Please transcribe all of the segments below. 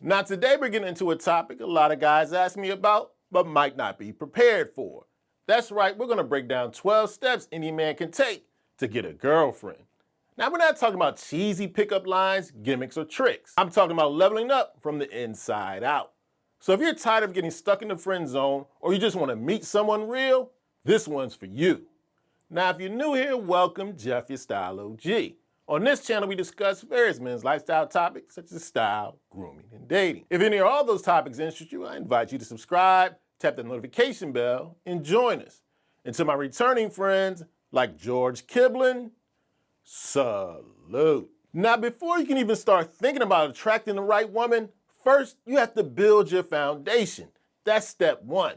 Now today we're getting into a topic a lot of guys ask me about, but might not be prepared for. That's right, we're gonna break down 12 steps any man can take to get a girlfriend. Now we're not talking about cheesy pickup lines, gimmicks, or tricks. I'm talking about leveling up from the inside out. So if you're tired of getting stuck in the friend zone, or you just wanna meet someone real, this one's for you. Now if you're new here, welcome, Jeff, your Style O.G. On this channel, we discuss various men's lifestyle topics such as style, grooming, and dating. If any or all those topics interest you, I invite you to subscribe, tap the notification bell, and join us. And to my returning friends like George Kiblin, salute. Now, before you can even start thinking about attracting the right woman, first you have to build your foundation. That's step one.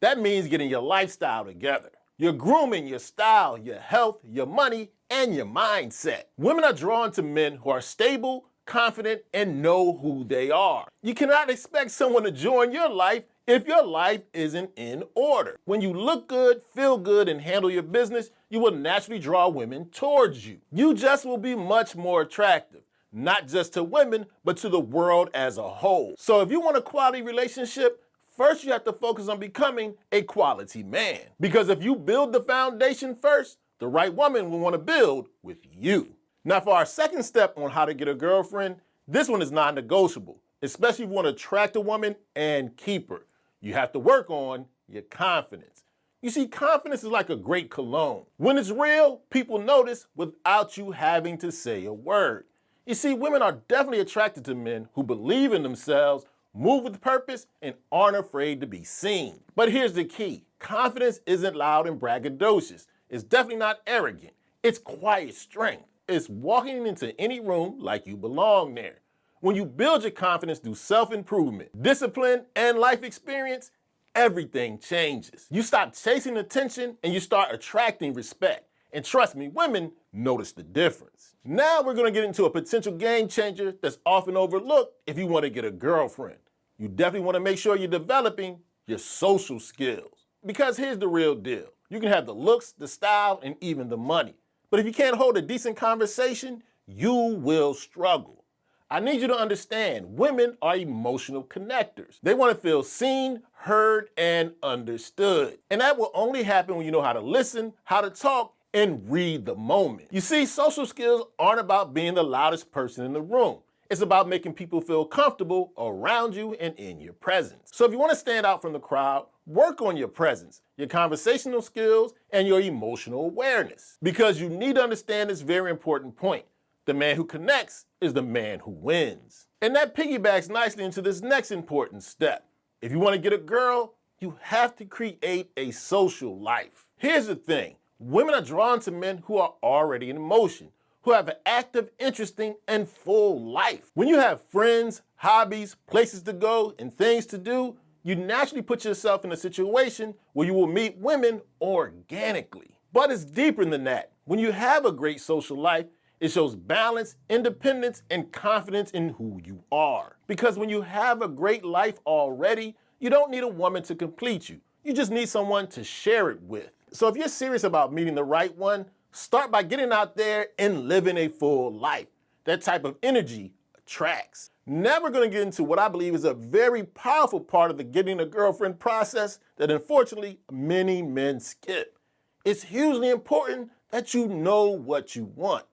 That means getting your lifestyle together. Your grooming, your style, your health, your money, and your mindset. Women are drawn to men who are stable, confident, and know who they are. You cannot expect someone to join your life if your life isn't in order. When you look good, feel good, and handle your business, you will naturally draw women towards you. You just will be much more attractive, not just to women, but to the world as a whole. So if you want a quality relationship, first you have to focus on becoming a quality man. Because if you build the foundation first, the right woman will want to build with you. Now for our second step on how to get a girlfriend, this one is non-negotiable, especially if you want to attract a woman and keep her. You have to work on your confidence. You see, confidence is like a great cologne. When it's real, people notice without you having to say a word. You see, women are definitely attracted to men who believe in themselves, move with purpose, and aren't afraid to be seen. But here's the key. Confidence isn't loud and braggadocious. It's definitely not arrogant. It's quiet strength. It's walking into any room like you belong there. When you build your confidence through self-improvement, discipline, and life experience, everything changes. You stop chasing attention and you start attracting respect. And trust me, women notice the difference. Now we're gonna get into a potential game changer that's often overlooked if you want to get a girlfriend. You definitely want to make sure you're developing your social skills. Because here's the real deal. You can have the looks, the style, and even the money. But if you can't hold a decent conversation, you will struggle. I need you to understand, women are emotional connectors. They want to feel seen, heard, and understood. And that will only happen when you know how to listen, how to talk, and read the moment. You see, social skills aren't about being the loudest person in the room. It's about making people feel comfortable around you and in your presence. So if you want to stand out from the crowd, work on your presence, your conversational skills, and your emotional awareness. Because you need to understand this very important point. The man who connects is the man who wins. And that piggybacks nicely into this next important step. If you want to get a girl, you have to create a social life. Here's the thing. Women are drawn to men who are already in motion, who have an active, interesting, and full life. When you have friends, hobbies, places to go, and things to do, you naturally put yourself in a situation where you will meet women organically. But it's deeper than that. When you have a great social life, it shows balance, independence, and confidence in who you are. Because when you have a great life already, you don't need a woman to complete you. You just need someone to share it with. So if you're serious about meeting the right one, start by getting out there and living a full life. That type of energy attracts. Now we're going to get into what I believe is a very powerful part of the getting a girlfriend process that unfortunately many men skip. It's hugely important that you know what you want.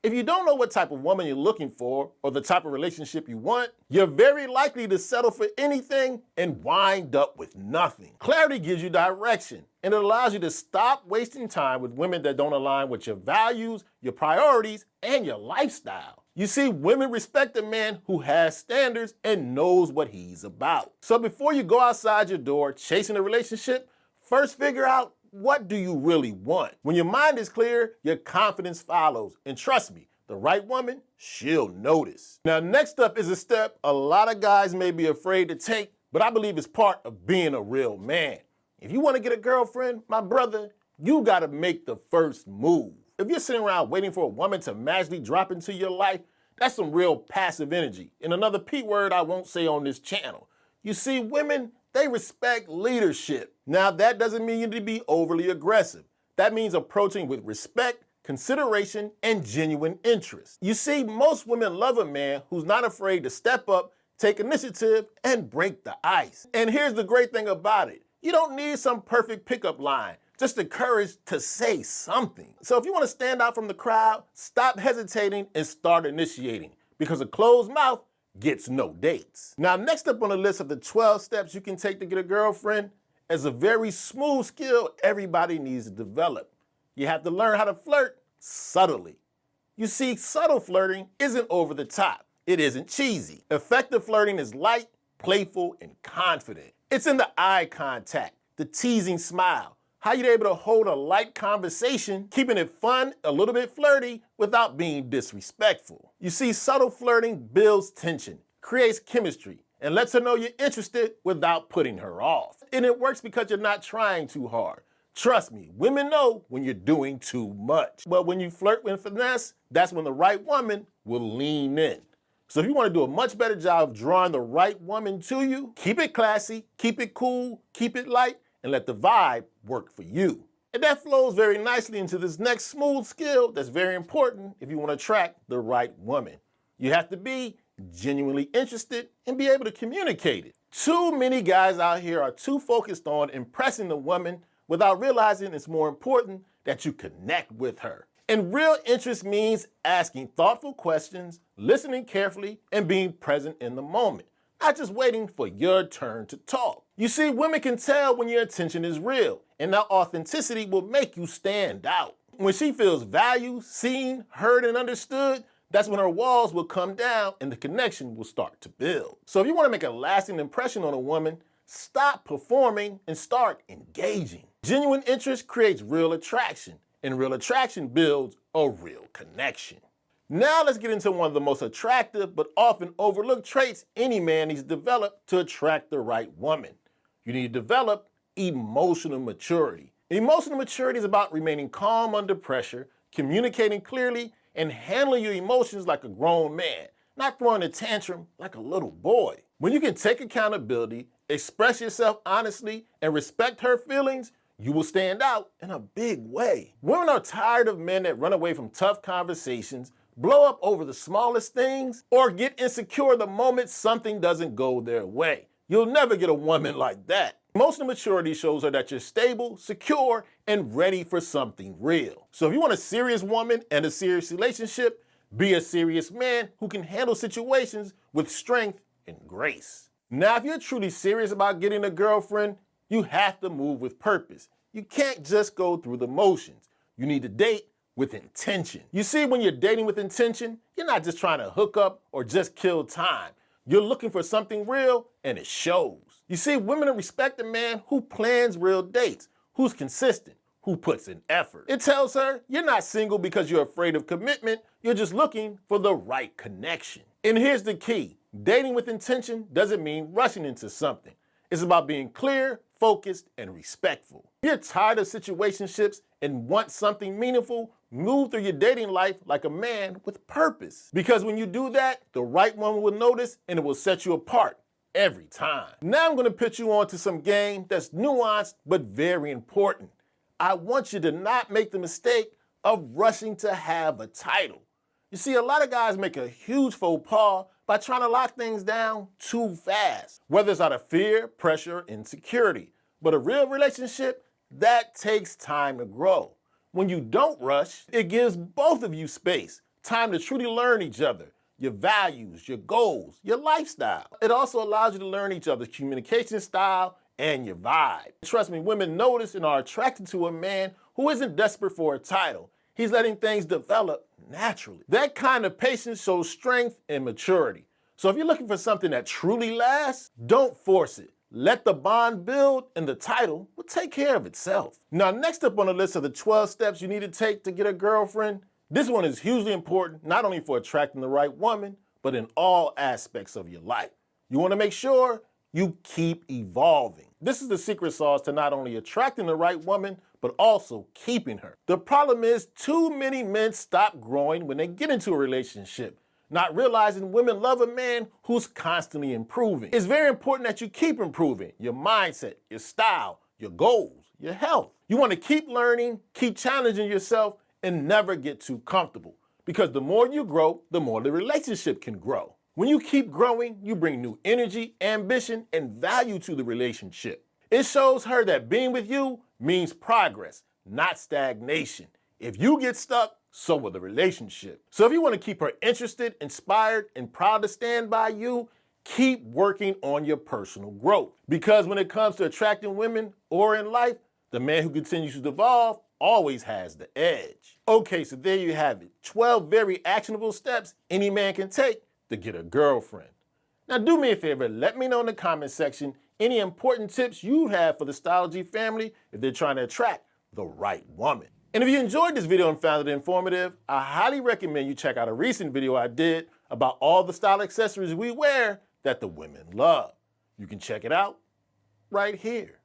If you don't know what type of woman you're looking for or the type of relationship you want, you're very likely to settle for anything and wind up with nothing. Clarity gives you direction, and it allows you to stop wasting time with women that don't align with your values, your priorities, and your lifestyle. You see, women respect a man who has standards and knows what he's about. So before you go outside your door chasing a relationship, first figure out, what do you really want? When your mind is clear, your confidence follows. And trust me, the right woman, she'll notice. Now, next up is a step a lot of guys may be afraid to take, but I believe it's part of being a real man. If you want to get a girlfriend, my brother, you gotta make the first move. If you're sitting around waiting for a woman to magically drop into your life, that's some real passive energy. And another P word I won't say on this channel. You see, women, they respect leadership. Now, that doesn't mean you need to be overly aggressive. That means approaching with respect, consideration, and genuine interest. You see, most women love a man who's not afraid to step up, take initiative, and break the ice. And here's the great thing about it. You don't need some perfect pickup line, just the courage to say something. So if you want to stand out from the crowd, stop hesitating and start initiating, because a closed mouth gets no dates. Now, next up on the list of the 12 steps you can take to get a girlfriend is a very smooth skill everybody needs to develop. You have to learn how to flirt subtly. You see, subtle flirting isn't over the top. It isn't cheesy. Effective flirting is light, playful, and confident. It's in the eye contact, the teasing smile, how you're able to hold a light conversation, keeping it fun, a little bit flirty, without being disrespectful. You see, subtle flirting builds tension, creates chemistry, and lets her know you're interested without putting her off. And it works because you're not trying too hard. Trust me, women know when you're doing too much. But when you flirt with finesse, that's when the right woman will lean in. So if you want to do a much better job of drawing the right woman to you, keep it classy, keep it cool, keep it light, and let the vibe work for you. And that flows very nicely into this next smooth skill that's very important if you want to attract the right woman. You have to be genuinely interested and be able to communicate it. Too many guys out here are too focused on impressing the woman without realizing it's more important that you connect with her. And real interest means asking thoughtful questions, listening carefully, and being present in the moment, not just waiting for your turn to talk. You see, women can tell when your intention is real, and that authenticity will make you stand out. When she feels valued, seen, heard, and understood, that's when her walls will come down and the connection will start to build. So if you want to make a lasting impression on a woman, stop performing and start engaging. Genuine interest creates real attraction, and real attraction builds a real connection. Now let's get into one of the most attractive but often overlooked traits any man needs to develop to attract the right woman. You need to develop emotional maturity. Emotional maturity is about remaining calm under pressure, communicating clearly, and handling your emotions like a grown man, not throwing a tantrum like a little boy. When you can take accountability, express yourself honestly, and respect her feelings, you will stand out in a big way. Women are tired of men that run away from tough conversations, blow up over the smallest things, or get insecure the moment something doesn't go their way. You'll never get a woman like that. Emotional maturity shows her that you're stable, secure, and ready for something real. So if you want a serious woman and a serious relationship, be a serious man who can handle situations with strength and grace. Now, if you're truly serious about getting a girlfriend, you have to move with purpose. You can't just go through the motions. You need to date with intention. You see, when you're dating with intention, you're not just trying to hook up or just kill time. You're looking for something real, and it shows. You see, women respect a man who plans real dates, who's consistent, who puts in effort. It tells her you're not single because you're afraid of commitment, you're just looking for the right connection. And here's the key. Dating with intention doesn't mean rushing into something. It's about being clear, focused, and respectful. If you're tired of situationships and want something meaningful, move through your dating life like a man with purpose. Because when you do that, the right woman will notice and it will set you apart every time. Now I'm going to put you on to some game that's nuanced but very important. I want you to not make the mistake of rushing to have a title. You see, a lot of guys make a huge faux pas by trying to lock things down too fast, whether it's out of fear, pressure, insecurity. But a real relationship, that takes time to grow. When you don't rush, it gives both of you space, time to truly learn each other, your values, your goals, your lifestyle. It also allows you to learn each other's communication style and your vibe. Trust me, women notice and are attracted to a man who isn't desperate for a title. He's letting things develop naturally. That kind of patience shows strength and maturity. So if you're looking for something that truly lasts, don't force it. Let the bond build and the title will take care of itself. Now, next up on the list of the 12 steps you need to take to get a girlfriend, this one is hugely important, not only for attracting the right woman, but in all aspects of your life. You want to make sure you keep evolving. This is the secret sauce to not only attracting the right woman, but also keeping her. The problem is too many men stop growing when they get into a relationship, not realizing women love a man who's constantly improving. It's very important that you keep improving your mindset, your style, your goals, your health. You want to keep learning, keep challenging yourself, and never get too comfortable. Because the more you grow, the more the relationship can grow. When you keep growing, you bring new energy, ambition, and value to the relationship. It shows her that being with you means progress, not stagnation. If you get stuck, so will the relationship. So if you want to keep her interested, inspired, and proud to stand by you, keep working on your personal growth. Because when it comes to attracting women or in life, the man who continues to evolve always has the edge. Okay, so there you have it. 12 very actionable steps any man can take to get a girlfriend. Now do me a favor, let me know in the comment section any important tips you have for the Style O.G family if they're trying to attract the right woman. And if you enjoyed this video and found it informative, I highly recommend you check out a recent video I did about all the style accessories we wear that the women love. You can check it out right here.